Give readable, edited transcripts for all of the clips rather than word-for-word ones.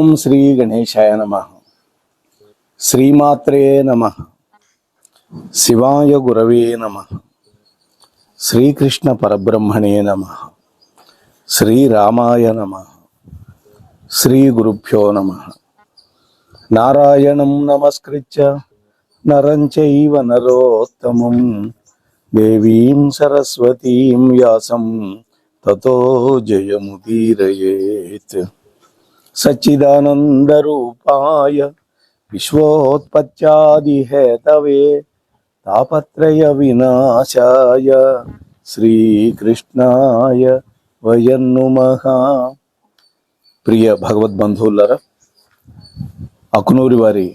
ఓం శ్రీ గణేశాయ నమః. శ్రీమాత్రే నమః. శివాయ గురవే నమః. శ్రీకృష్ణ పరబ్రహ్మణే నమః. శ్రీరామాయ నమః. శ్రీ గురుభ్యో నమః. నారాయణం నమస్కృత్య నరం చైవ నరోత్తమం దేవీం సరస్వతీం వ్యాసం తతో జయముదీరయేత్. సచ్చిదానందరూపాయ విశ్వోత్పత్యాదిహేతవే తాపత్రయ వినాశాయ శ్రీకృష్ణాయ వయం నమః. ప్రియ భగవద్బంధువులారా, అకునూరి వారి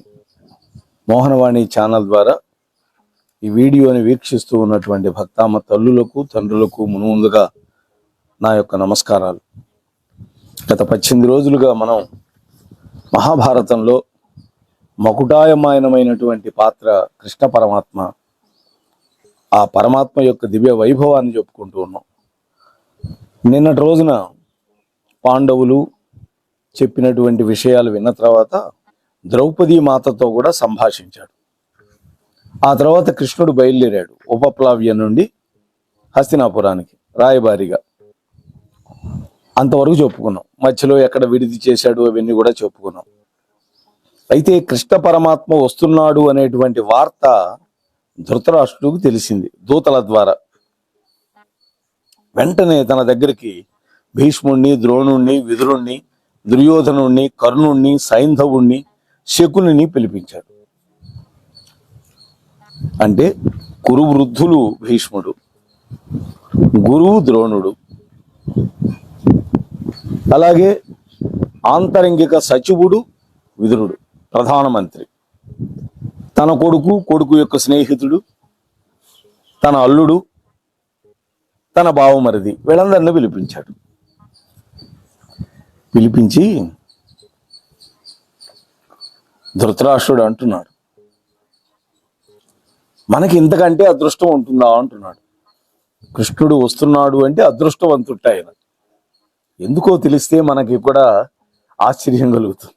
మోహనవాణి ఛానల్ ద్వారా ఈ వీడియోని వీక్షిస్తూ ఉన్నటువంటి భక్తామ తల్లులకు తండ్రులకు ముందుగా నా యొక్క నమస్కారాలు. గత 18 రోజులుగా మనం మహాభారతంలో మకుటాయమానమైనటువంటి పాత్ర కృష్ణ పరమాత్మ, ఆ పరమాత్మ యొక్క దివ్య వైభవాన్ని చెప్పుకుంటూ ఉన్నాం. నిన్నటి రోజున పాండవులు చెప్పినటువంటి విషయాలు విన్న తర్వాత ద్రౌపదీ మాతతో కూడా సంభాషించాడు. ఆ తర్వాత కృష్ణుడు బయలుదేరాడు ఉపప్లావ్య నుండి హస్తినాపురానికి రాయబారిగా. అంతవరకు చెప్పుకున్నాం. మధ్యలో ఎక్కడ విడిది చేశాడు అవన్నీ కూడా చెప్పుకున్నాం. అయితే కృష్ణ పరమాత్మ వస్తున్నాడు అనేటువంటి వార్త ధృతరాష్ట్రుడికి తెలిసింది దూతల ద్వారా. వెంటనే తన దగ్గరికి భీష్ముణ్ణి, ద్రోణుణ్ణి, విదురుణ్ణి, దుర్యోధనుణ్ణి, కర్ణుణ్ణి, సైంధవుణ్ణి, శకునిని పిలిపించాడు. అంటే కురువృద్ధులు భీష్ముడు, గురువు ద్రోణుడు, అలాగే ఆంతరంగిక సచివుడు విదురుడు, ప్రధానమంత్రి, తన కొడుకు, కొడుకు యొక్క స్నేహితుడు, తన అల్లుడు, తన బావమరిది, వీళ్ళందరినీ పిలిపించాడు. పిలిపించి ధృతరాష్ట్రుడు అంటున్నాడు, మనకి ఇంతకంటే అదృష్టం ఉంటుందా అంటున్నాడు. కృష్ణుడు వస్తున్నాడు అంటే అదృష్టవంతుట ఆయన. ఎందుకో తెలిస్తే మనకి కూడా ఆశ్చర్యం కలుగుతుంది.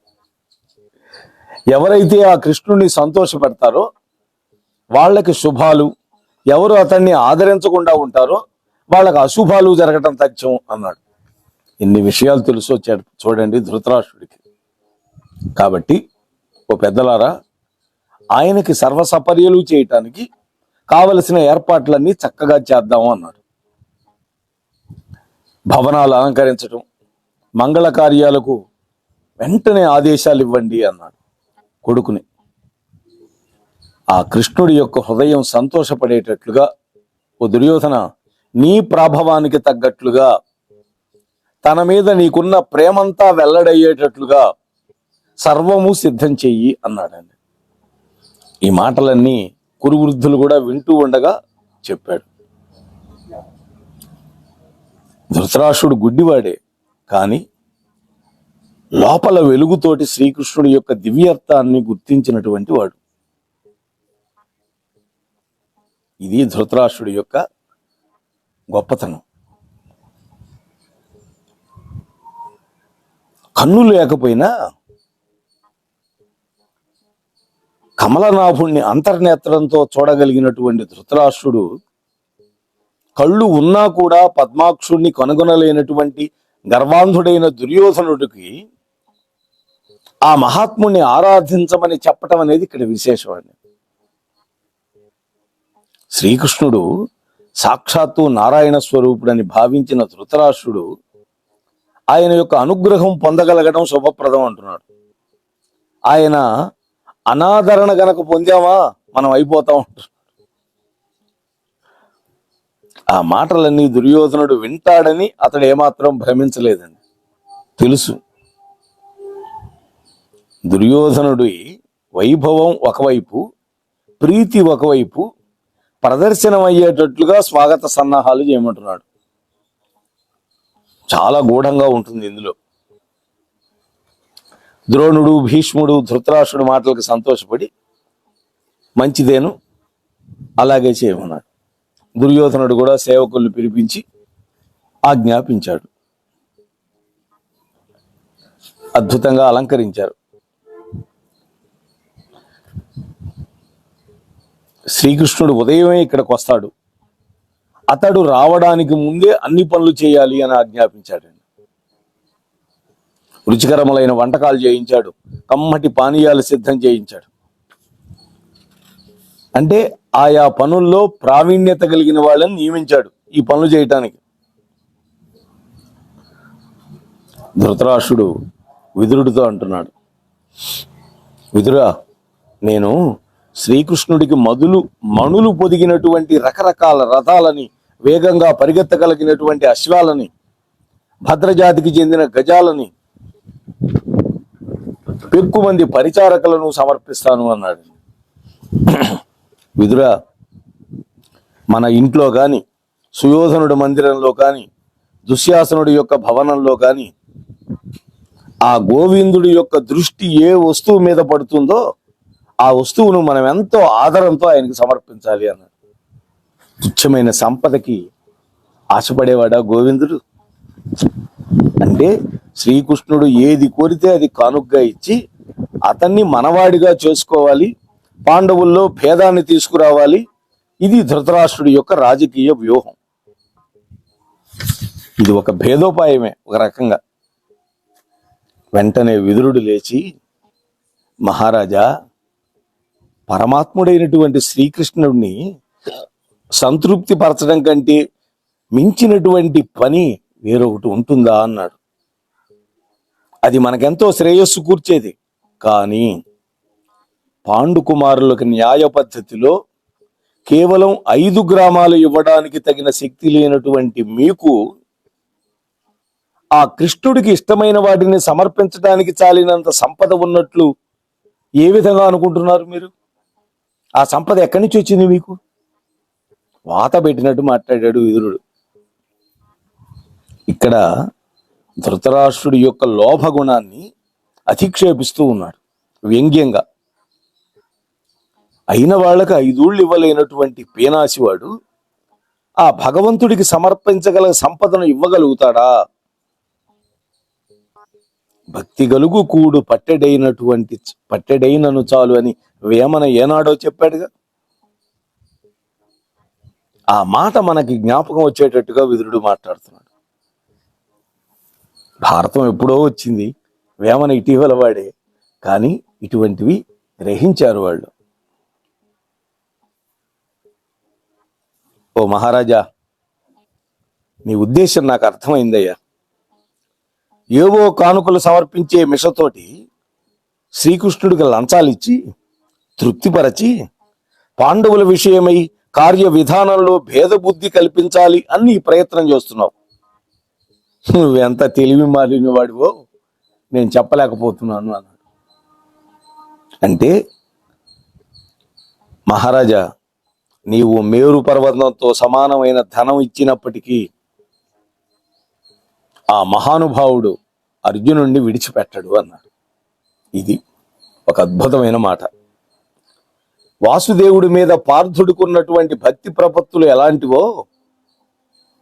ఎవరైతే ఆ కృష్ణుడిని సంతోషపెడతారో వాళ్ళకి శుభాలు, ఎవరు అతన్ని ఆదరించకుండా ఉంటారో వాళ్ళకి అశుభాలు జరగటం తథ్యం అన్నాడు. ఇన్ని విషయాలు తెలుసు వచ్చాడు చూడండి ధృతరాష్ట్రుడికి. కాబట్టి ఓ పెద్దలారా, ఆయనకి సర్వసపర్యలు చేయటానికి కావలసిన ఏర్పాట్లన్నీ చక్కగా చేద్దాము అన్నాడు. భవనాలు అలంకరించడం, మంగళ కార్యాలకు వెంటనే ఆదేశాలు ఇవ్వండి అన్నాడు కొడుకుని. ఆ కృష్ణుడి యొక్క హృదయం సంతోషపడేటట్లుగా, ఓ దుర్యోధన, నీ ప్రభావానికి తగ్గట్లుగా, తన మీద నీకున్న ప్రేమంతా వెల్లడయ్యేటట్లుగా సర్వము సిద్ధం చెయ్యి అన్నాడండి. ఈ మాటలన్నీ కురువృద్ధులు కూడా వింటూ ఉండగా చెప్పాడు. ధృతరాష్ట్రుడు గుడ్డివాడే, కానీ లోపల వెలుగుతోటి శ్రీకృష్ణుడి యొక్క దివ్యార్థాన్ని గుర్తించినటువంటి వాడు. ఇది ధృతరాష్ట్రుడి యొక్క గొప్పతనం. కన్ను లేకపోయినా కమలనాభుణ్ణి అంతర్నేత్రంతో చూడగలిగినటువంటి ధృతరాష్ట్రుడు కళ్ళు ఉన్నా కూడా పద్మాక్షుణ్ణి కనుగొనలేనటువంటి గర్వాంధుడైన దుర్యోధనుడికి ఆ మహాత్ముణ్ణి ఆరాధించమని చెప్పటం అనేది ఇక్కడ విశేషం అండి. శ్రీకృష్ణుడు సాక్షాత్తు నారాయణ స్వరూపుడని భావించిన ధృతరాష్ట్రుడు ఆయన యొక్క అనుగ్రహం పొందగలగడం శుభప్రదం అంటున్నాడు. ఆయన అనాదరణ గనక పొందామా మనం అయిపోతాం అంటున్నాడు. ఆ మాటలన్నీ దుర్యోధనుడు వింటాడని అతడు ఏమాత్రం భ్రమించలేదండి. తెలుసు దుర్యోధనుడి వైభవం ఒకవైపు, ప్రీతి ఒకవైపు ప్రదర్శనం అయ్యేటట్లుగా స్వాగత సన్నాహాలు చేయమంటున్నాడు. చాలా గూఢంగా ఉంటుంది ఇందులో. ద్రోణుడు, భీష్ముడు, ధృతరాష్ట్రుడి మాటలకు సంతోషపడి మంచిదేను అలాగే చేయమన్నాడు. దుర్యోధనుడు కూడా సేవకుల్ని పిలిపించి ఆజ్ఞాపించాడు. అద్భుతంగా అలంకరించారు. శ్రీకృష్ణుడు ఉదయమే ఇక్కడికి వస్తాడు. అతడు రావడానికి ముందే అన్ని పనులు చేయాలి అని ఆజ్ఞాపించాడు. రుచికరములైన వంటకాలు చేయించాడు, కమ్మటి పానీయాలు సిద్ధం చేయించాడు. అంటే ఆయా పనుల్లో ప్రావీణ్యత కలిగిన వాళ్ళని నియమించాడు ఈ పనులు చేయటానికి. ధృతరాష్ట్రుడు విదురుడితో అంటున్నాడు, విదురా, నేను శ్రీకృష్ణుడికి మణులు పొదిగినటువంటి రకరకాల రథాలని, వేగంగా పరిగెత్తగలిగినటువంటి అశ్వాలని, భద్రజాతికి చెందిన గజాలని, ఎక్కువ మంది పరిచారకులను సమర్పిస్తాను అన్నాడు. విదురా, మన ఇంట్లో కానీ, సుయోధనుడి మందిరంలో కానీ, దుశ్శాసనుడి యొక్క భవనంలో కానీ ఆ గోవిందుడి యొక్క దృష్టి ఏ వస్తువు మీద పడుతుందో ఆ వస్తువును మనం ఎంతో ఆదరంతో ఆయనకి సమర్పించాలి అన్నాడు. తుచ్చమైన సంపదకి ఆశపడేవాడా గోవిందుడు? అంటే శ్రీకృష్ణుడు ఏది కోరితే అది కానుగ్గా ఇచ్చి అతన్ని మనవాడిగా చేసుకోవాలి, పాండవుల్లో భేదాన్ని తీసుకురావాలి. ఇది ధృతరాష్ట్రుడి యొక్క రాజకీయ వ్యూహం. ఇది ఒక భేదోపాయమే ఒక రకంగా. వెంటనే విదురుడు లేచి, మహారాజా, పరమాత్ముడైనటువంటి శ్రీకృష్ణుడిని సంతృప్తి పరచడం కంటే మించినటువంటి పని వేరొకటి ఉంటుందా అన్నాడు. అది మనకెంతో శ్రేయస్సు కూర్చేది. కానీ పాండుకుమారులకు న్యాయ పద్ధతిలో కేవలం 5 గ్రామాలు ఇవ్వడానికి తగిన శక్తి లేనటువంటి మీకు ఆ కృష్ణుడికి ఇష్టమైన వాటిని సమర్పించడానికి చాలినంత సంపద ఉన్నట్లు ఏ విధంగా అనుకుంటున్నారు మీరు? ఆ సంపద ఎక్కడి నుంచి వచ్చింది మీకు? వాత పెట్టినట్టు మాట్లాడాడు విదురుడు. ఇక్కడ ధృతరాష్ట్రుడి యొక్క లోభగుణాన్ని అధిక్షేపిస్తూ ఉన్నాడు వ్యంగ్యంగా. అయిన వాళ్ళకి 5 ఊళ్ళు ఇవ్వలేనటువంటి పేనాసివాడు ఆ భగవంతుడికి సమర్పించగల సంపదను ఇవ్వగలుగుతాడా? భక్తి గలుగు కూడు పట్టెడైనను చాలు అని వేమన ఏనాడో చెప్పాడుగా. ఆ మాట మనకి జ్ఞాపకం వచ్చేటట్టుగా విదురుడు మాట్లాడుతున్నాడు. భారతం ఎప్పుడో వచ్చింది, వేమన ఇటీవల వాడే, కానీ ఇటువంటివి గ్రహించారు వాళ్ళు. ఓ మహారాజా, నీ ఉద్దేశం నాకు అర్థమైందయ్యా. ఏవో కానుకలు సమర్పించే మిషతోటి శ్రీకృష్ణుడికి లంచాలిచ్చి తృప్తిపరచి పాండవుల విషయమై కార్య విధానంలో భేదబుద్ధి కల్పించాలి అని ప్రయత్నం చేస్తున్నావు. నువ్వెంత తెలివి మాలిన వాడివో నేను చెప్పలేకపోతున్నాను అన్నాడు. అంటే మహారాజా, నీవు మేరు పర్వతంతో సమానమైన ధనం ఇచ్చినప్పటికీ ఆ మహానుభావుడు అర్జునుడిని విడిచిపెట్టడు అన్నాడు. ఇది ఒక అద్భుతమైన మాట. వాసుదేవుడి మీద పార్థుడుకున్నటువంటి భక్తి ప్రపత్తులు ఎలాంటివో,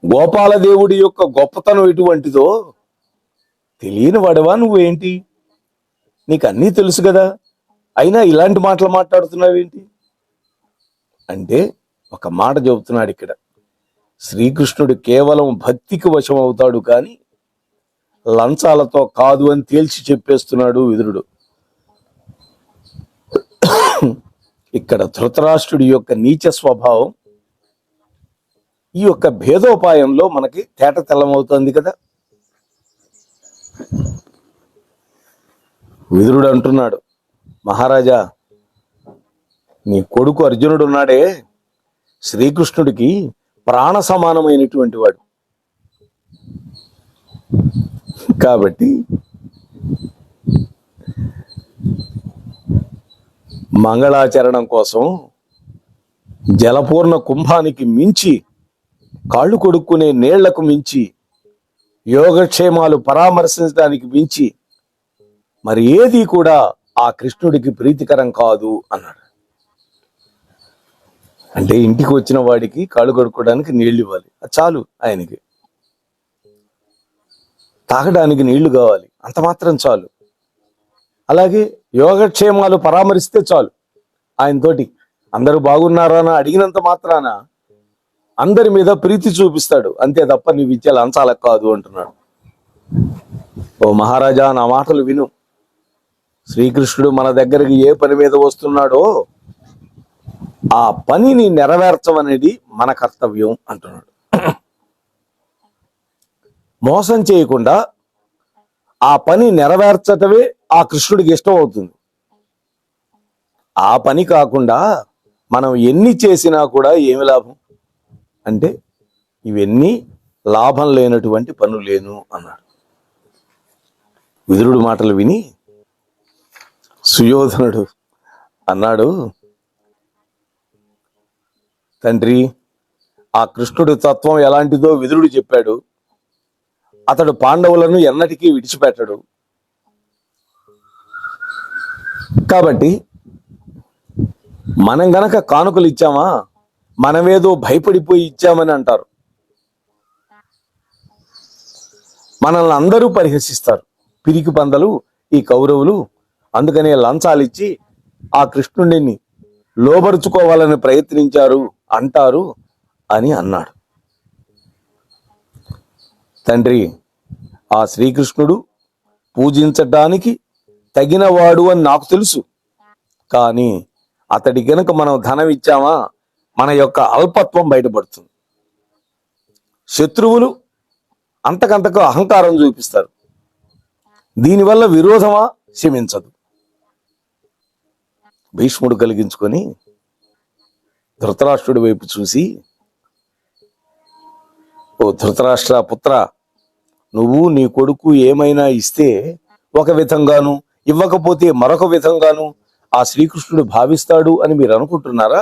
గోపాలదేవుడి యొక్క గొప్పతనం ఎటువంటిదో తెలియని వాడవా నువ్వేంటి? నీకు అన్నీ తెలుసు కదా, అయినా ఇలాంటి మాటలు మాట్లాడుతున్నావేంటి అంటే ఒక మాట చెబుతున్నాడు ఇక్కడ. శ్రీకృష్ణుడు కేవలం భక్తికి వశం అవుతాడు కానీ లంచాలతో కాదు అని తేల్చి చెప్పేస్తున్నాడు విదురుడు. ఇక్కడ ధృతరాష్ట్రుడి యొక్క నీచ స్వభావం ఈ యొక్క భేదోపాయంలో మనకి తేట తెల్లమవుతుంది కదా. విదురుడు అంటున్నాడు, మహారాజా, నీ కొడుకు అర్జునుడు ఉన్నాడే, శ్రీకృష్ణుడికి ప్రాణ సమానమైనటువంటి వాడు. కాబట్టి మంగళాచరణం కోసం జలపూర్ణ కుంభానికి మించి, కాళ్ళు కొడుక్కునే నీళ్లకు మించి, యోగక్షేమాలు పరామర్శించడానికి మించి మరి ఏది కూడా ఆ కృష్ణుడికి ప్రీతికరం కాదు అన్నాడు. అంటే ఇంటికి వచ్చిన వాడికి కాళ్ళు కడుక్కోవడానికి నీళ్లు ఇవ్వాలి, అది చాలు. ఆయనకి తాగడానికి నీళ్లు కావాలి, అంత మాత్రం చాలు. అలాగే యోగక్షేమాలు పరామరిస్తే చాలు ఆయనతోటి. అందరూ బాగున్నారా అని అడిగినంత మాత్రాన అందరి మీద ప్రీతి చూపిస్తాడు, అంతే తప్ప నీ విద్య లంచాలకు కాదు అంటున్నాడు. ఓ మహారాజా, నా మాటలు విను. శ్రీకృష్ణుడు మన దగ్గరికి ఏ పని మీద వస్తున్నాడో ఆ పనిని నెరవేర్చమనేది మన కర్తవ్యం అంటున్నాడు. మోసం చేయకుండా ఆ పని నెరవేర్చటమే ఆ కృష్ణుడికి ఇష్టం అవుతుంది. ఆ పని కాకుండా మనం ఎన్ని చేసినా కూడా ఏమి లాభం అంటే ఇవన్నీ లాభం లేనటువంటి పనులేను అన్నాడు. విదురుడు మాటలు విని సుయోధనుడు అన్నాడు, తండ్రి, ఆ కృష్ణుడి తత్వం ఎలాంటిదో విదురుడు చెప్పాడు. అతడు పాండవులను ఎన్నటికీ విడిచిపెట్టడు. కాబట్టి మనం గనక కానుకలు ఇచ్చామా, మనమేదో భయపడిపోయి ఇచ్చామని అంటారు. మనల్ని అందరూ పరిహసిస్తారు. పిరికి పందలు ఈ కౌరవులు, అందుకనే లంచాలు ఇచ్చి ఆ కృష్ణుడిని లోబరుచుకోవాలని ప్రయత్నించారు అంటారు అని అన్నాడు. తండ్రి, ఆ శ్రీకృష్ణుడు పూజించడానికి తగినవాడు అని నాకు తెలుసు. కానీ అతడి గనుక మనం ధనం ఇచ్చామా, మన యొక్క అల్పత్వం బయటపడుతుంది. శత్రువులు అంతకంతకు అహంకారం చూపిస్తారు. దీనివల్ల విరోధమా శమించదు. భీష్ముడు కలిగించుకొని ధృతరాష్ట్రుడి వైపు చూసి, ఓ ధృతరాష్ట్ర పుత్ర, నువ్వు నీ కొడుకు ఏమైనా ఇస్తే ఒక విధంగాను, ఇవ్వకపోతే మరొక విధంగాను ఆ శ్రీకృష్ణుడు భావిస్తాడు అని మీరు అనుకుంటున్నారా?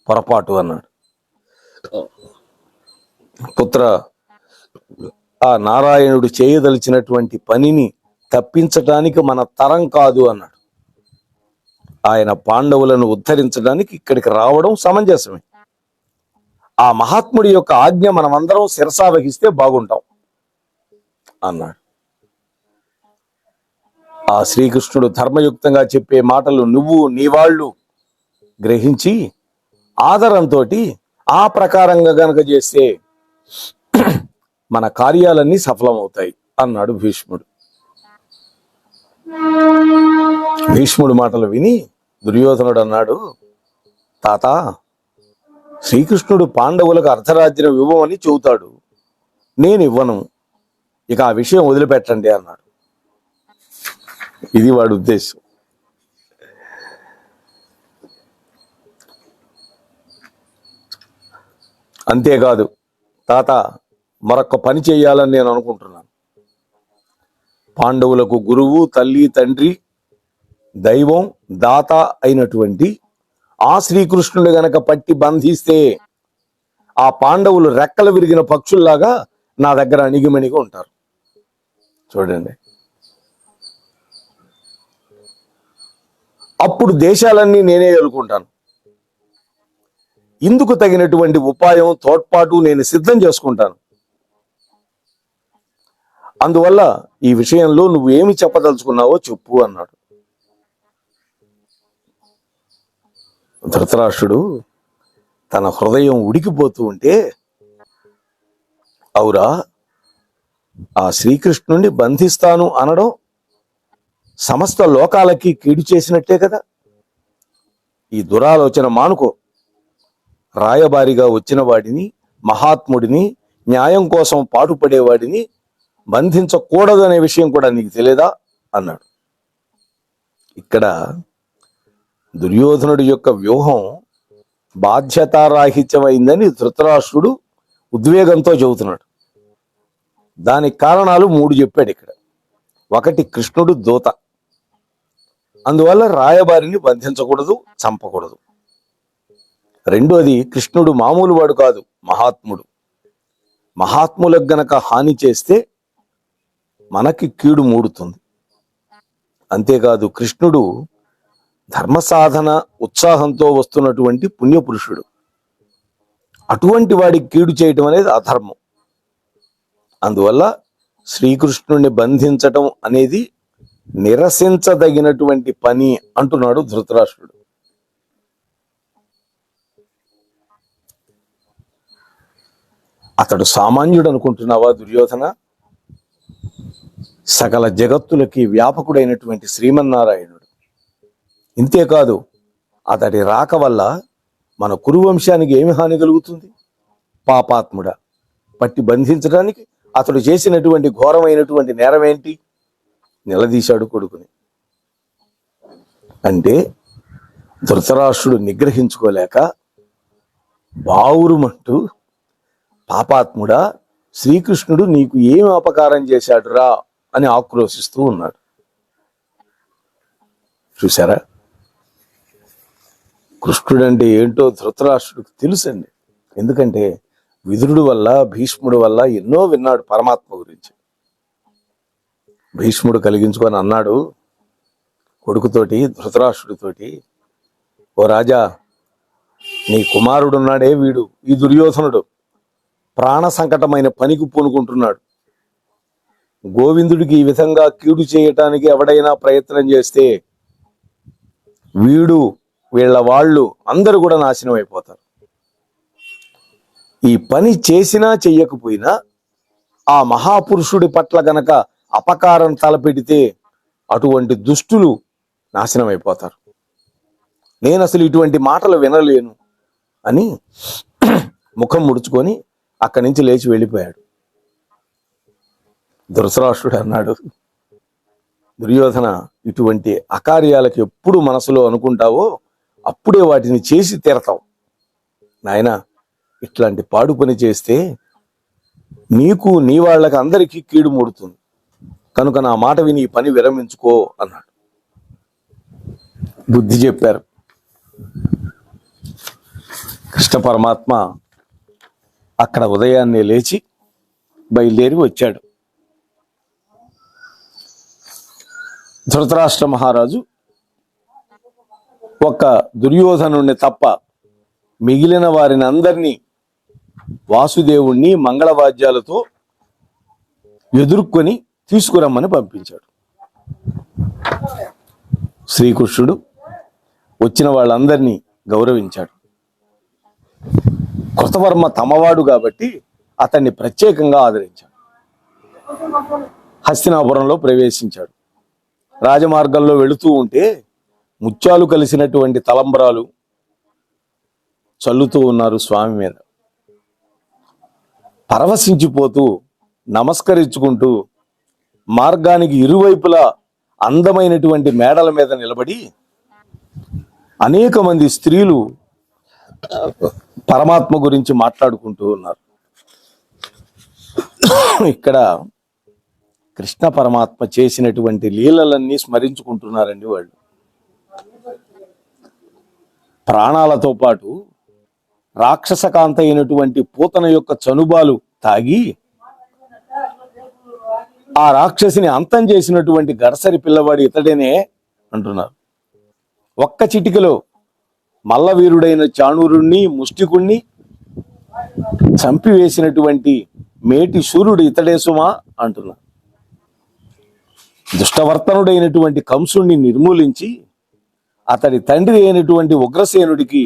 పొరపాటు అన్నాడు. పుత్ర, ఆ నారాయణుడు చేయదలిచినటువంటి పనిని తప్పించటానికి మన తరం కాదు అన్నాడు. ఆయన పాండవులను ఉద్ధరించడానికి ఇక్కడికి రావడం సమంజసమే. ఆ మహాత్ముడి యొక్క ఆజ్ఞ మనమందరం శిరసా వహిస్తే బాగుంటాం అన్నాడు. ఆ శ్రీకృష్ణుడు ధర్మయుక్తంగా చెప్పే మాటలు నువ్వు నీ వాళ్ళు గ్రహించి ఆదరంతో ఆ ప్రకారంగా గనక చేస్తే మన కార్యాలన్నీ సఫలమవుతాయి అన్నాడు భీష్ముడు. భీష్ముడు మాటలు విని దుర్యోధనుడు అన్నాడు, తాత, శ్రీకృష్ణుడు పాండవులకు అర్ధరాజ్యం ఇవ్వమని చెబుతాడు, నేను ఇవ్వను, ఇక ఆ విషయం వదిలిపెట్టండి అన్నాడు. ఇది వాడి ఉద్దేశం. అంతేకాదు తాత, మరొక పని చేయాలని నేను అనుకుంటున్నాను. పాండవులకు గురువు, తల్లి, తండ్రి, దైవం, దాత అయినటువంటి ఆ శ్రీకృష్ణుడు గనక పట్టి బంధిస్తే ఆ పాండవులు రెక్కలు విరిగిన పక్షుల్లాగా నా దగ్గర అణిగిమణిగి ఉంటారు. చూడండి, అప్పుడు దేశాలన్నీ నేనే ఎలుకుంటాను. ఇందుకు తగినటువంటి ఉపాయం, తోడ్పాటు నేను సిద్ధం చేసుకుంటాను. అందువల్ల ఈ విషయంలో నువ్వు ఏమి చెప్పదలుచుకున్నావో చెప్పు అన్నాడు. ధృతరాష్ట్రుడు తన హృదయం ఉడికిపోతూ ఉంటే, అవురా, ఆ శ్రీకృష్ణుణ్ణి బంధిస్తాను అనడం సమస్త లోకాలకి కీడు చేసినట్టే కదా. ఈ దురాలోచన మానుకో. రాయబారిగా వచ్చిన వాడిని, మహాత్ముడిని, న్యాయం కోసం పాటుపడేవాడిని బంధించకూడదు అనే విషయం కూడా నీకు తెలియదా అన్నాడు. ఇక్కడ దుర్యోధనుడి యొక్క వ్యూహం బాధ్యతారాహిత్యమైందని ధృతరాష్ట్రుడు ఉద్వేగంతో చెబుతున్నాడు. దానికి కారణాలు 3 చెప్పాడు ఇక్కడ. 1, కృష్ణుడు దూత, అందువల్ల రాయబారిని బంధించకూడదు, చంపకూడదు. 2, కృష్ణుడు మామూలు వాడు కాదు, మహాత్ముడు. మహాత్ములకు గనక హాని చేస్తే మనకి కీడు మూడుతుంది. అంతేకాదు, కృష్ణుడు ధర్మ సాధన ఉత్సాహంతో వస్తున్నటువంటి పుణ్యపురుషుడు. అటువంటి వాడికి కీడు చేయటం అనేది అధర్మం. అందువల్ల శ్రీకృష్ణుడిని బంధించటం అనేది నిరసించదగినటువంటి పని అంటున్నాడు ధృతరాష్ట్రుడు. అతడు సామాన్యుడు అనుకుంటున్నావా దుర్యోధన? సకల జగత్తులకి వ్యాపకుడైనటువంటి శ్రీమన్నారాయణుడు. ఇంతేకాదు, అతడి రాక వల్ల మన కురువంశానికి ఏమి హాని కలుగుతుంది? పాపాత్ముడా, పట్టి బంధించడానికి అతడు చేసినటువంటి ఘోరమైనటువంటి నేరం ఏంటి? నిలదీశాడు కొడుకుని. అంటే ధృతరాష్ట్రుడు నిగ్రహించుకోలేక బావురుమంటూ, పాపాత్ముడా, శ్రీకృష్ణుడు నీకు ఏమి అపకారం చేశాడురా అని ఆక్రోశిస్తూ ఉన్నాడు. చూసారా? కృష్ణుడంటే ఏంటో ధృతరాష్ట్రుడికి తెలుసండి. ఎందుకంటే విదురుడు వల్ల, భీష్ముడు వల్ల ఎన్నో విన్నాడు పరమాత్మ గురించి. భీష్ముడు కలిగించుకొని అన్నాడు కొడుకుతోటి, ధృతరాష్ట్రుడితోటి, ఓ రాజా, నీ కుమారుడున్నాడే వీడు, ఈ దుర్యోధనుడు ప్రాణ సంకటమైన పనికి పూనుకుంటున్నాడు. గోవిందుడికి ఈ విధంగా కీడు చేయటానికి ఎవడైనా ప్రయత్నం చేస్తే వీడు, వీళ్ళ వాళ్ళు అందరూ కూడా నాశనం అయిపోతారు. ఈ పని చేసినా చెయ్యకపోయినా ఆ మహాపురుషుడి పట్ల గనక అపకారం తలపెడితే అటువంటి దుష్టులు నాశనం అయిపోతారు. నేను అసలు ఇటువంటి మాటలు వినలేను అని ముఖం ముడుచుకొని అక్కడి నుంచి లేచి వెళ్ళిపోయాడు. ధృతరాష్ట్రుడు అన్నాడు, దుర్యోధన, ఇటువంటి అకార్యాలకు ఎప్పుడు మనసులో అనుకుంటావో అప్పుడే వాటిని చేసి తీరతావు. నాయనా, ఇట్లాంటి పాడు పని చేస్తే నీకు, నీ వాళ్ళకి అందరికీ కీడు మూడుతుంది. కనుక నా మాట విని ఈ పని విరమించుకో అన్నాడు. బుద్ధి చెప్పారు. కృష్ణ పరమాత్మ అక్కడ ఉదయాన్నే లేచి బయలుదేరి వచ్చాడు. ధృతరాష్ట్ర మహారాజు ఒక్క దుర్యోధనుణ్ణి తప్ప మిగిలిన వారిని అందరినీ వాసుదేవుణ్ణి మంగళవాద్యాలతో ఎదుర్కొని తీసుకురమ్మని పంపించాడు. శ్రీకృష్ణుడు వచ్చిన వాళ్ళందరినీ గౌరవించాడు. కృతవర్మ తమవాడు కాబట్టి అతన్ని ప్రత్యేకంగా ఆదరించాడు. హస్తినాపురంలో ప్రవేశించాడు. రాజమార్గంలో వెళుతూ ఉంటే ముత్యాలు కలిసినటువంటి తలంబరాలు చల్లుతూ ఉన్నారు స్వామి మీద. పరవశించిపోతూ నమస్కరించుకుంటూ మార్గానికి ఇరువైపులా అందమైనటువంటి మేడల మీద నిలబడి అనేక మంది స్త్రీలు పరమాత్మ గురించి మాట్లాడుకుంటూ ఉన్నారు. ఇక్కడ కృష్ణ పరమాత్మ చేసినటువంటి లీలలన్నీ స్మరించుకుంటున్నారండి వాళ్ళు. ప్రాణాలతో పాటు రాక్షసకాంత అయినటువంటి పూతన యొక్క చనుబాలు తాగి ఆ రాక్షసిని అంతం చేసినటువంటి గడసరి పిల్లవాడు ఇతడేనే అంటున్నారు. ఒక్క చిటికలో మల్లవీరుడైన చాణూరుణ్ణి, ముష్టికుణ్ణి చంపివేసినటువంటి మేటి శూరుడు ఇతడే సుమా అంటున్నారు. దుష్టవర్తనుడైనటువంటి కంసుణ్ణి నిర్మూలించి అతడి తండ్రి అయినటువంటి ఉగ్రసేనుడికి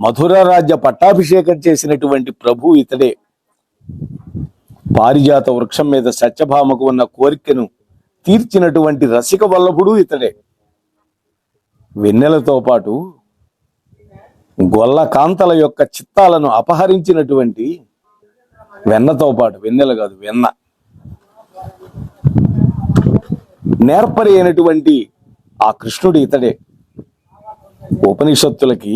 మధుర రాజ్య పట్టాభిషేకం చేసినటువంటి ప్రభు ఇతడే. పారిజాత వృక్షం మీద సత్యభామకు ఉన్న కోరికను తీర్చినటువంటి రసిక వల్లభుడు ఇతడే. వెన్నెలతో పాటు గొల్ల కాంతల యొక్క చిత్తాలను అపహరించినటువంటి, వెన్నతో పాటు, వెన్నెల కాదు వెన్న, నేర్పరి అయినటువంటి ఆ కృష్ణుడు ఇతడే. ఉపనిషత్తులకి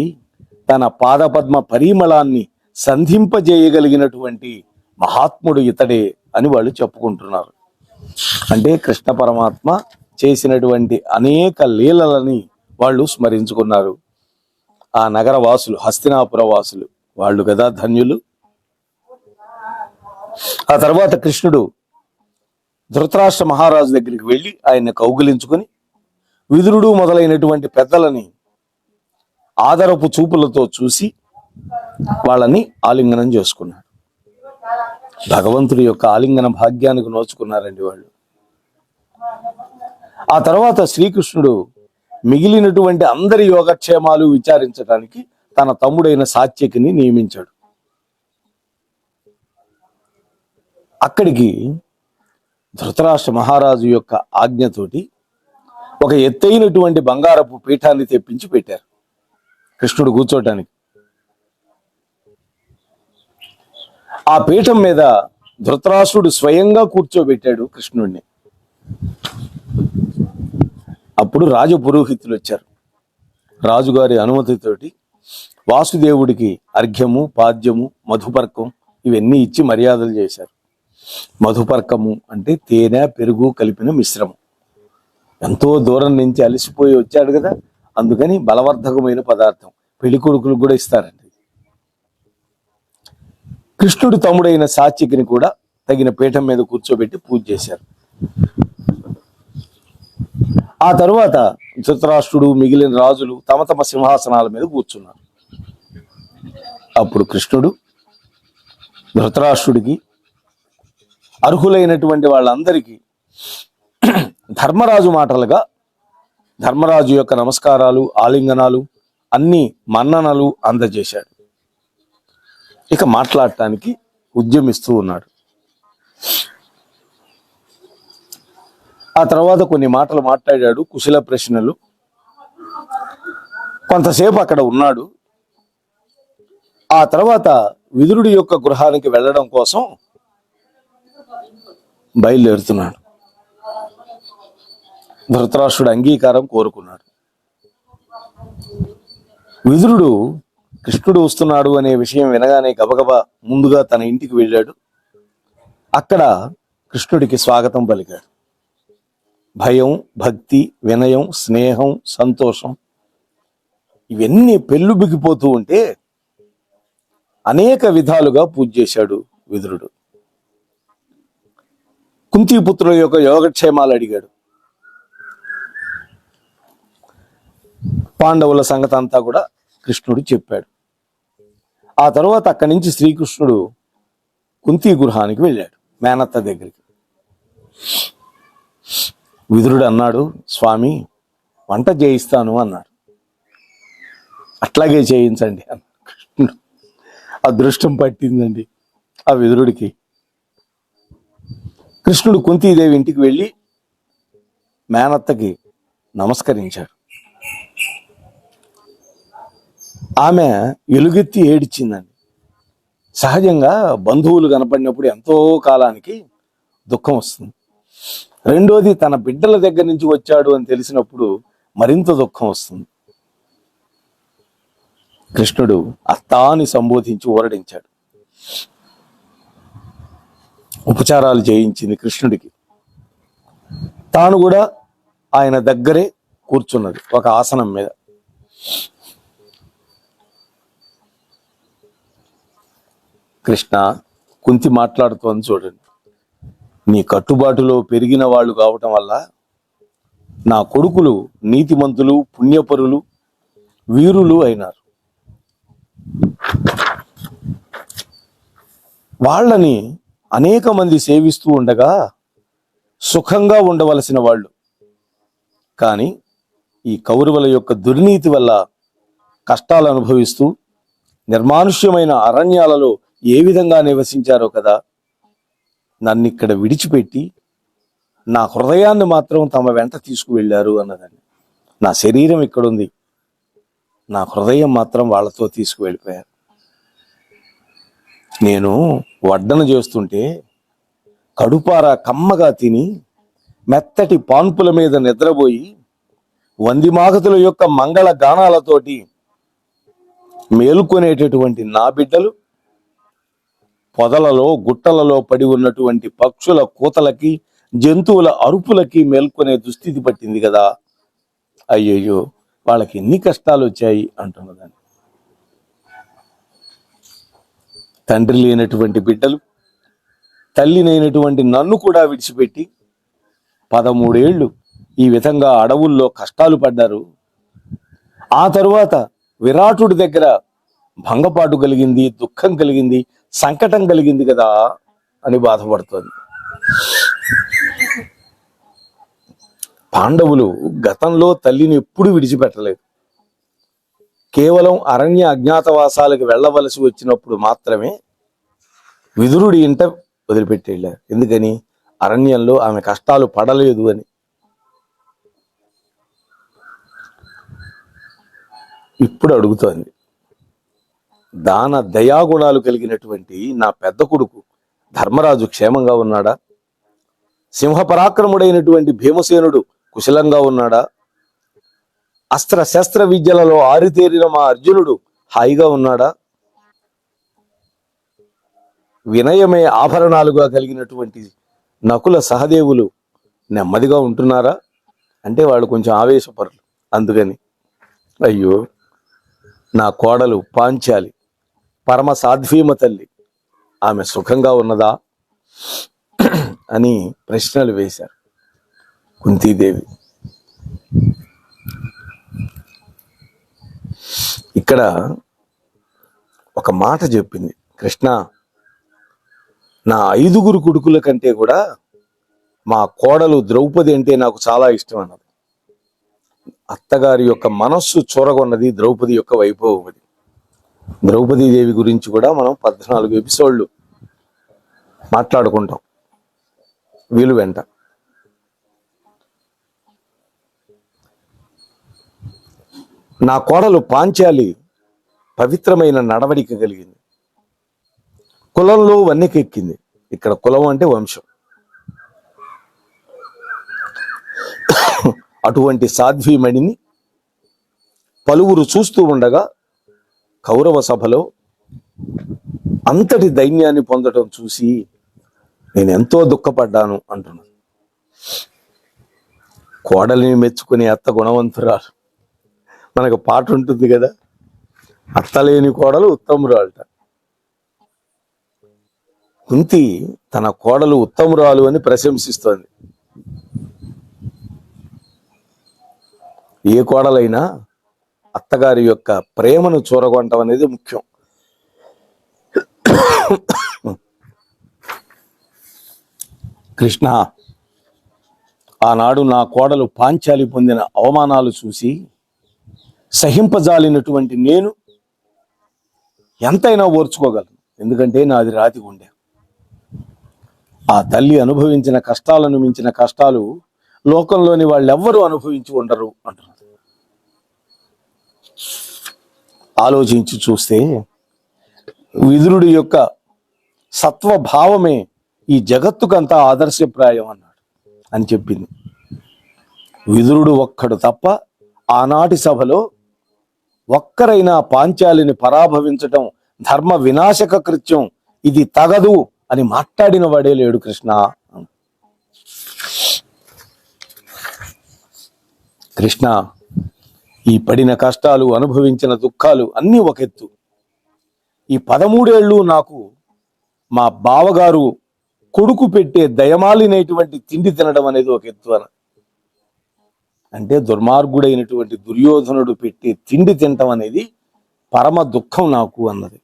తన పాదపద్మ పరిమళాన్ని సంధింపజేయగలిగినటువంటి మహాత్ముడు ఇతడే అని వాళ్ళు చెప్పుకుంటున్నారు. అంటే కృష్ణ పరమాత్మ చేసినటువంటి అనేక లీలలని వాళ్ళు స్మరించుకున్నారు. ఆ నగర వాసులు, హస్తినాపుర వాసులు వాళ్ళు కదా ధన్యులు. ఆ తర్వాత కృష్ణుడు ధృతరాష్ట్ర మహారాజు దగ్గరికి వెళ్ళి ఆయన్ని కౌగిలించుకుని విదురుడు మొదలైనటువంటి పెద్దలని ఆదరపు చూపులతో చూసి వాళ్ళని ఆలింగనం చేసుకున్నాడు. భగవంతుడి యొక్క ఆలింగన భాగ్యానికి నోచుకున్నారండి వాళ్ళు. ఆ తర్వాత శ్రీకృష్ణుడు మిగిలినటువంటి అందరి యోగక్షేమాలు విచారించడానికి తన తమ్ముడైన సాత్యకిని నియమించాడు. అక్కడికి ధృతరాష్ట్ర మహారాజు యొక్క ఆజ్ఞతోటి ఒక ఎత్తైనటువంటి బంగారపు పీఠాన్ని తెప్పించి పెట్టారు కృష్ణుడు కూర్చోటానికి. ఆ పీఠం మీద ధృతరాష్ట్రుడు స్వయంగా కూర్చోబెట్టాడు కృష్ణుడిని. అప్పుడు రాజపురోహితులు వచ్చారు. రాజుగారి అనుమతితోటి వాసుదేవుడికి అర్ఘ్యము, పాద్యము, మధుపర్కం ఇవన్నీ ఇచ్చి మర్యాదలు చేశారు. మధుపర్కము అంటే తేనె, పెరుగు కలిపిన మిశ్రమం. ఎంతో దూరం నుంచి అలసిపోయి వచ్చాడు కదా, అందుకని బలవర్ధకమైన పదార్థం పెళ్లి కొడుకులకు కూడా ఇస్తారండి. కృష్ణుడి తమ్ముడైన సాత్యకిని కూడా తగిన పీఠం మీద కూర్చోబెట్టి పూజ చేశారు. ఆ తరువాత ధృతరాష్ట్రుడు మిగిలిన రాజులు తమ తమ సింహాసనాల మీద కూర్చున్నారు. అప్పుడు కృష్ణుడు ధృతరాష్ట్రుడికి, అర్హులైనటువంటి వాళ్ళందరికీ ధర్మరాజు మాటలుగా ధర్మరాజు యొక్క నమస్కారాలు, ఆలింగనాలు, అన్ని మన్ననలు అందజేశాడు. ఇక మాట్లాడటానికి ఉద్యమిస్తూ ఉన్నాడు. ఆ తర్వాత కొన్ని మాటలు మాట్లాడాడు, కుశల ప్రశ్నలు. కొంతసేపు అక్కడ ఉన్నాడు. ఆ తర్వాత విదురుడి యొక్క గృహానికి వెళ్ళడం కోసం బయలుదేరుతున్నాడు. ధృతరాష్ట్రుడు అంగీకారం కోరుకున్నాడు. విదురుడు కృష్ణుడు వస్తున్నాడు అనే విషయం వినగానే గబగబా ముందుగా తన ఇంటికి వెళ్ళాడు. అక్కడ కృష్ణుడికి స్వాగతం పలికాడు. భయం, భక్తి, వినయం, స్నేహం, సంతోషం ఇవన్నీ పెళ్ళుబిగిపోతూ ఉంటే అనేక విధాలుగా పూజ చేశాడు విదురుడు. కుంతీపుత్రుల యొక్క యోగక్షేమాలు అడిగాడు. పాండవుల సంగతి అంతా కూడా కృష్ణుడు చెప్పాడు. ఆ తర్వాత అక్కడి నుంచి శ్రీకృష్ణుడు కుంతీ గృహానికి వెళ్ళాడు, మేనత్త దగ్గరికి. విదురుడు అన్నాడు, స్వామి వంట చేయిస్తాను అన్నాడు. అట్లాగే చేయించండి అన్నాడు కృష్ణుడు. అదృష్టం పట్టిందండి ఆ విదురుడికి. కృష్ణుడు కుంతీదేవి ఇంటికి వెళ్ళి మేనత్తకి నమస్కరించాడు. ఆమె ఎలుగెత్తి ఏడిచిందండి. సహజంగా బంధువులు కనపడినప్పుడు ఎంతో కాలానికి దుఃఖం వస్తుంది. రెండోది, తన బిడ్డల దగ్గర నుంచి వచ్చాడు అని తెలిసినప్పుడు మరింత దుఃఖం వస్తుంది. కృష్ణుడు అత్తాని సంబోధించి ఊరడించాడు. ఉపచారాలు చేయించింది కృష్ణుడికి. తాను కూడా ఆయన దగ్గరే కూర్చున్నది ఒక ఆసనం మీద. కృష్ణ, కుంతి మాట్లాడుతోంది చూడండి. నీ కట్టుబాటులో పెరిగిన వాళ్ళు కావటం వల్ల నా కొడుకులు నీతిమంతులు, పుణ్యపరులు, వీరులు అయినారు. వాళ్ళని అనేక మంది సేవిస్తూ ఉండగా సుఖంగా ఉండవలసిన వాళ్ళు, కానీ ఈ కౌరవుల యొక్క దుర్నీతి వల్ల కష్టాలు అనుభవిస్తూ నిర్మానుష్యమైన అరణ్యాలలో ఏ విధంగా నివసించారో కదా, నన్ను ఇక్కడ విడిచిపెట్టి నా హృదయాన్ని మాత్రం తమ వెంట తీసుకువెళ్ళారు అన్నదాన్ని. నా శరీరం ఇక్కడుంది, నా హృదయం మాత్రం వాళ్ళతో తీసుకువెళ్ళిపోయారు. నేను వడ్డన చేస్తుంటే కడుపార కమ్మగా తిని మెత్తటి పాన్పుల మీద నిద్రపోయి వందిమాగతుల యొక్క మంగళ గానాలతోటి మేల్కొనేటటువంటి నా బిడ్డలు పొదలలో, గుట్టలలో పడి ఉన్నటువంటి పక్షుల కూతలకి, జంతువుల అరుపులకి మేల్కొనే దుస్థితి పట్టింది కదా. అయ్యయ్యో, వాళ్ళకి ఎన్ని కష్టాలు వచ్చాయి అంటున్నదాన్ని. తండ్రి లేనటువంటి బిడ్డలు తల్లినైనటువంటి నన్ను కూడా విడిచిపెట్టి 13 ఏళ్ళు ఈ విధంగా అడవుల్లో కష్టాలు పడ్డారు. ఆ తరువాత విరాటుడి దగ్గర భంగపాటు కలిగింది, దుఃఖం కలిగింది, సంకటం కలిగింది కదా అని బాధపడుతోంది. పాండవులు గతంలో తల్లిని ఎప్పుడు విడిచిపెట్టలేదు. కేవలం అరణ్య అజ్ఞాతవాసాలకు వెళ్ళవలసి వచ్చినప్పుడు మాత్రమే విదురుడి ఇంట వదిలిపెట్టి వెళ్ళారు. ఎందుకని? అరణ్యంలో ఆమె కష్టాలు పడలేదు అని. ఇప్పుడు అడుగుతోంది, దాన దయాగుణాలు కలిగినటువంటి నా పెద్ద కొడుకు ధర్మరాజు క్షేమంగా ఉన్నాడా? సింహపరాక్రముడైనటువంటి భీమసేనుడు కుశలంగా ఉన్నాడా? అస్త్ర శస్త్ర విద్యలలో ఆరితేరిన మా అర్జునుడు హాయిగా ఉన్నాడా? వినయమే ఆభరణాలుగా కలిగినటువంటి నకుల సహదేవులు నెమ్మదిగా ఉంటున్నారా? అంటే వాళ్ళు కొంచెం ఆవేశపరులు. అందుకని అయ్యో, నా కోడలు పాంచాలి పరమ సాధ్వీమ తల్లి, ఆమె సుఖంగా ఉన్నదా అని ప్రశ్నలు వేశారు కుంతీదేవి. ఇక్కడ ఒక మాట చెప్పింది, కృష్ణ, నా 5 కొడుకుల కంటే కూడా మా కోడలు ద్రౌపది అంటే నాకు చాలా ఇష్టం అన్నది. అత్తగారి యొక్క మనస్సు చూరగొన్నది ద్రౌపది యొక్క వైభవం. అది ద్రౌపదీదేవి గురించి కూడా మనం 14 ఎపిసోడ్లు మాట్లాడుకుంటాం వీలు వెంట. నా కోడలు పాంచాలి పవిత్రమైన నడవడిక కలిగింది, కులంలో వన్నెకెక్కింది. ఇక్కడ కులం అంటే వంశం. అటువంటి సాధ్వీమణిని పలువురు చూస్తూ ఉండగా కౌరవ సభలో అంతటి దైన్యాన్ని పొందడం చూసి నేను ఎంతో దుఃఖపడ్డాను అంటున్నాను. కోడలిని మెచ్చుకునే అత్త గుణవంతురాలు. మనకు పాట ఉంటుంది కదా, అత్తలేని కోడలు ఉత్తమురాలట. కుంతి తన కోడలు ఉత్తమురాలు అని ప్రశంసిస్తోంది. ఏ కోడలైనా అత్తగారి యొక్క ప్రేమను చూరగొనటం అనేది ముఖ్యం. కృష్ణ, ఆనాడు నా కోడలు పాంచాలి పొందిన అవమానాలు చూసి సహింపజాలినటువంటి నేను ఎంతైనా ఓర్చుకోగలను. ఎందుకంటే నాది రాతి గుండె. ఆ తల్లి అనుభవించిన కష్టాలను మించిన కష్టాలు లోకంలోని వాళ్ళెవ్వరూ అనుభవించి ఉండరు అంటున్నారు. ఆలోచించి చూస్తే విదురుడి యొక్క సత్వభావమే ఈ జగత్తుకంతా ఆదర్శప్రాయం అన్నాడు అని చెప్పింది. విదురుడు ఒక్కడు తప్ప ఆనాటి సభలో ఒక్కరైనా పాంచాలిని పరాభవించటం ధర్మ వినాశక కృత్యం, ఇది తగదు అని మాట్లాడిన వాడే లేడు కృష్ణ. కృష్ణ, ఈ పడిన కష్టాలు, అనుభవించిన దుఃఖాలు అన్నీ ఒక ఎత్తు. ఈ 13 ఏళ్ళు నాకు మా బావగారు కొడుకు పెట్టే దయమాలినటువంటి తిండి తినడం అనేది ఒక ఎత్తు అని. అంటే దుర్మార్గుడైనటువంటి దుర్యోధనుడు పెట్టే తిండి తినటం అనేది పరమ దుఃఖం నాకు అన్నది.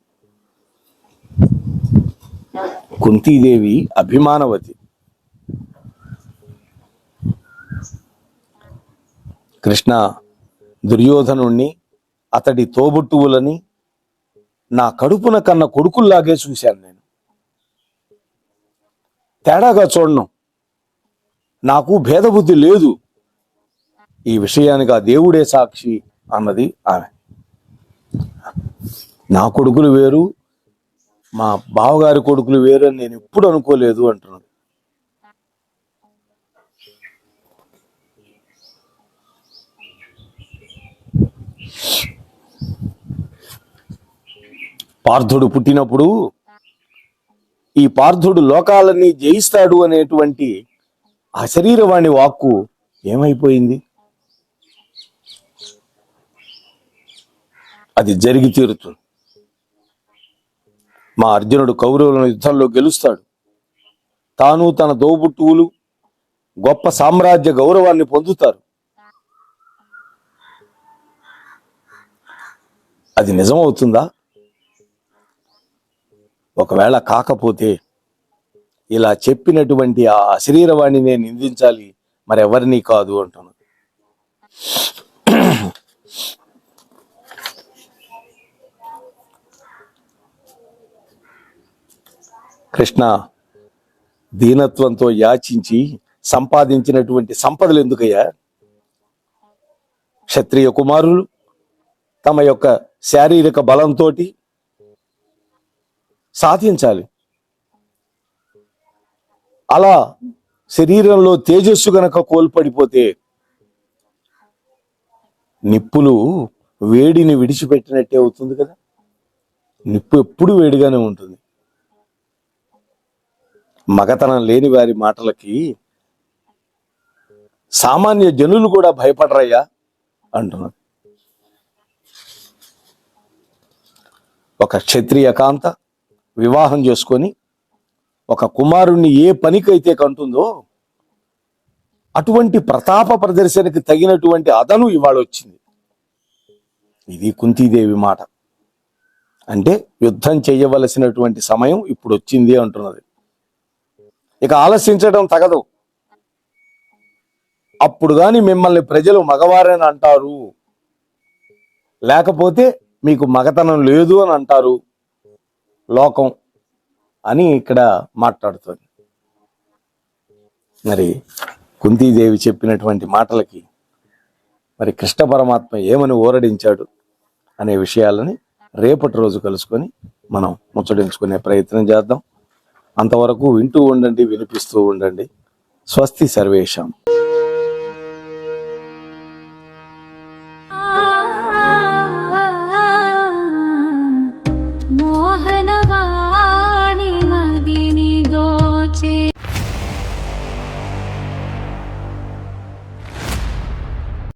కుంతీదేవి అభిమానవతి. కృష్ణ, దుర్యోధనుణ్ణి అతడి తోబుట్టువులని నా కడుపున కన్న కొడుకుల్లాగే చూశాను నేను. తేడాగా చూడను. నాకు భేదబుద్ధి లేదు. ఈ విషయానికి ఆ దేవుడే సాక్షి అన్నది ఆమె. నా కొడుకులు వేరు, మా బావగారి కొడుకులు వేరు అని నేను ఎప్పుడు అనుకోలేదు అంటున్నాను. పార్థుడు పుట్టినప్పుడు ఈ పార్థుడు లోకాలన్నీ జయిస్తాడు అనేటువంటి ఆ శరీరవాణి వాక్కు ఏమైపోయింది? అది జరిగి తీరుతుంది. మా అర్జునుడు కౌరవులను యుద్ధంలో గెలుస్తాడు. తాను తన దోబుట్టువులు గొప్ప సామ్రాజ్య గౌరవాన్ని పొందుతారు. అది నిజమవుతుందా? ఒకవేళ కాకపోతే ఇలా చెప్పినటువంటి ఆ శరీరవాణినే నిందించాలి మరెవరిని కాదు అంటున్నాడు. కృష్ణ, దీనత్వంతో యాచించి సంపాదించినటువంటి సంపదలు ఎందుకయ్యా? క్షత్రియ కుమారులు తమ యొక్క శారీరక బలంతో సాధించాలి. అలా శరీరంలో తేజస్సు గనక కోల్పడిపోతే నిప్పులు వేడిని విడిచిపెట్టినట్టే అవుతుంది కదా. నిప్పు ఎప్పుడు వేడిగానే ఉంటుంది. మగతనం లేని వారి మాటలకి సామాన్య జనులు కూడా భయపడరయ్యా అంటున్నాడు. ఒక క్షత్రియ కాంత వివాహం చేసుకొని ఒక కుమారుణ్ణి ఏ పనికైతే కంటుందో అటువంటి ప్రతాప ప్రదర్శనకి తగినటువంటి అదను ఇవాళ వచ్చింది. ఇది కుంతీదేవి మాట. అంటే యుద్ధం చేయవలసినటువంటి సమయం ఇప్పుడు వచ్చింది అంటున్నది. ఇక ఆలస్యించడం తగదు. అప్పుడు గాని మిమ్మల్ని ప్రజలు మగవారని అంటారు, లేకపోతే మీకు మగతనం లేదు అని అంటారు లోకం అని ఇక్కడ మాట్లాడుతుంది. మరి కుంతీదేవి చెప్పినటువంటి మాటలకి మరి కృష్ణ పరమాత్మ ఏమని ఊరడించాడు అనే విషయాలని రేపటి రోజు కలుసుకొని మనం ముచ్చడించుకునే ప్రయత్నం చేద్దాం. అంతవరకు వింటూ ఉండండి, వినిపిస్తూ ఉండండి. స్వస్తి సర్వేషాం.